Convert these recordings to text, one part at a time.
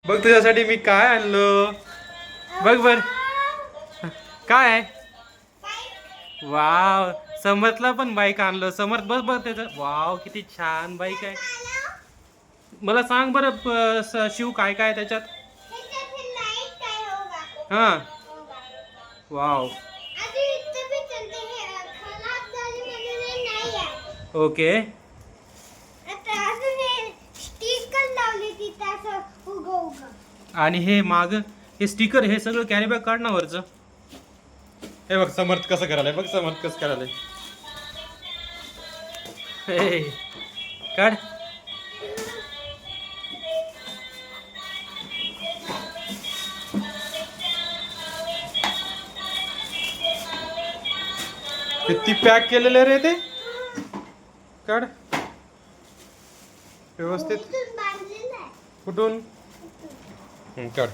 बघ तुझ्यासाठी मी काय आणलो. बघ बर काय आहे. वाव, समर्थला पण बाईक आणलं. समर्थ बस बघ त्याचं. वाव किती छान बाईक आहे. मला सांग बरं शिव काय काय त्याच्यात. हा वाव ओके. आणि हे माग हे स्टिकर हे सगळं कॅरी बॅग काढ ना वरचं. हे बघ समर्थ कसं करायला. बघ समर्थ कसं करायला. हे काढ. किती पॅक केलेलं रे ते. काढ व्यवस्थित. कुठून काढ.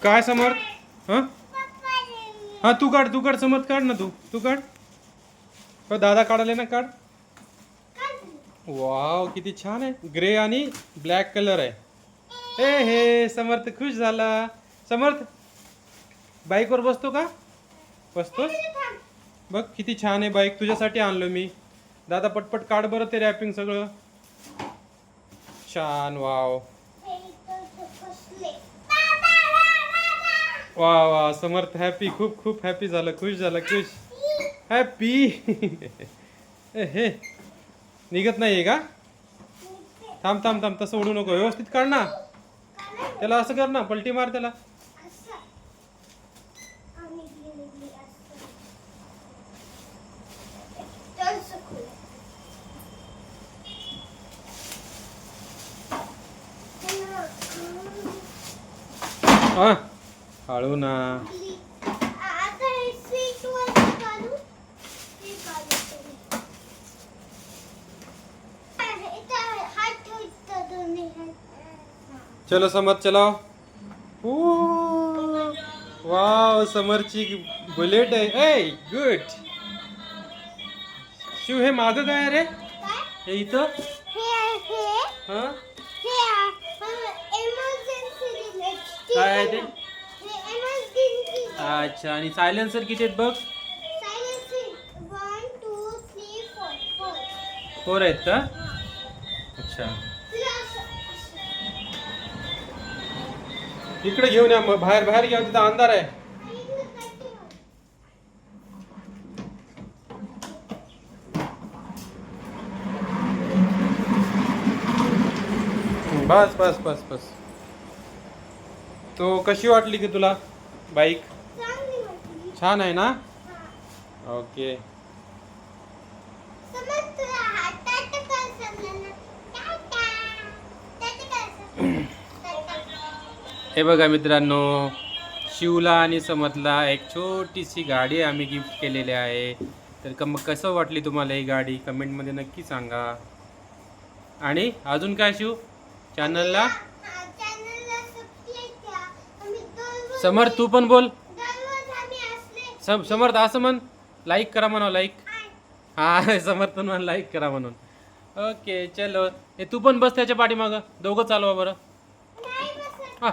काय समर्थ. हा हा तू काढ तू काढ समर्थ काढ ना. तू काढ. दादा काढाले ना. काढ. वाव किती छान आहे. ग्रे आणि ब्लॅक कलर आहे. हे समर्थ खुश झाला. समर्थ बाईक वर बसतो का. बसतोस. बघ किती छान आहे बाईक. तुझ्यासाठी आणलो मी. दादा पटपट काढ बरं ते रॅपिंग सगळं. छान. वाव वा वा. समर्थ हॅपी. खूप खूप हॅपी झालं. खुश झालं. खुश हॅपी. हे निघत नाहीये का. थांब थांब थांब. तसं ओढू नको. व्यवस्थित काढ ना. त्याला असं कर ना. पलटी मार त्याला. हा हळू ना. चलो समर्थ चलाओ. वाव समरची बुलेट आहे. A good. शिव हे माग काय रे. हे इथं हा काय आहे ते. अच्छा. आणि सायलेन्सर किती आहेत बघ. 4 आहेत का. अच्छा इकडे घेऊन या. बाहेर बाहेर घ्या. तिथं अंधार आहे. बस बस बस बस. तो कशी वाटली की तुला बाईक. छान आहे ना. ओके. हे बघा मित्रांनो, शिवला आणि समर्थला एक छोटीशी गाडी आम्ही गिफ्ट केलेली आहे. तर मग कसं वाटली तुम्हाला ही गाडी कमेंटमध्ये नक्की सांगा. आणि अजून काय शिव चॅनलला. समर्थ तू पण बोल. समर्थ असं म्हण. लाईक करा म्हणा. लाईक हा समर्थ म्हण लाईक करा म्हणून. ओके चलो. हे तू पण बस त्याच्या पाठीमागं. दोघं चालवा बरं. हा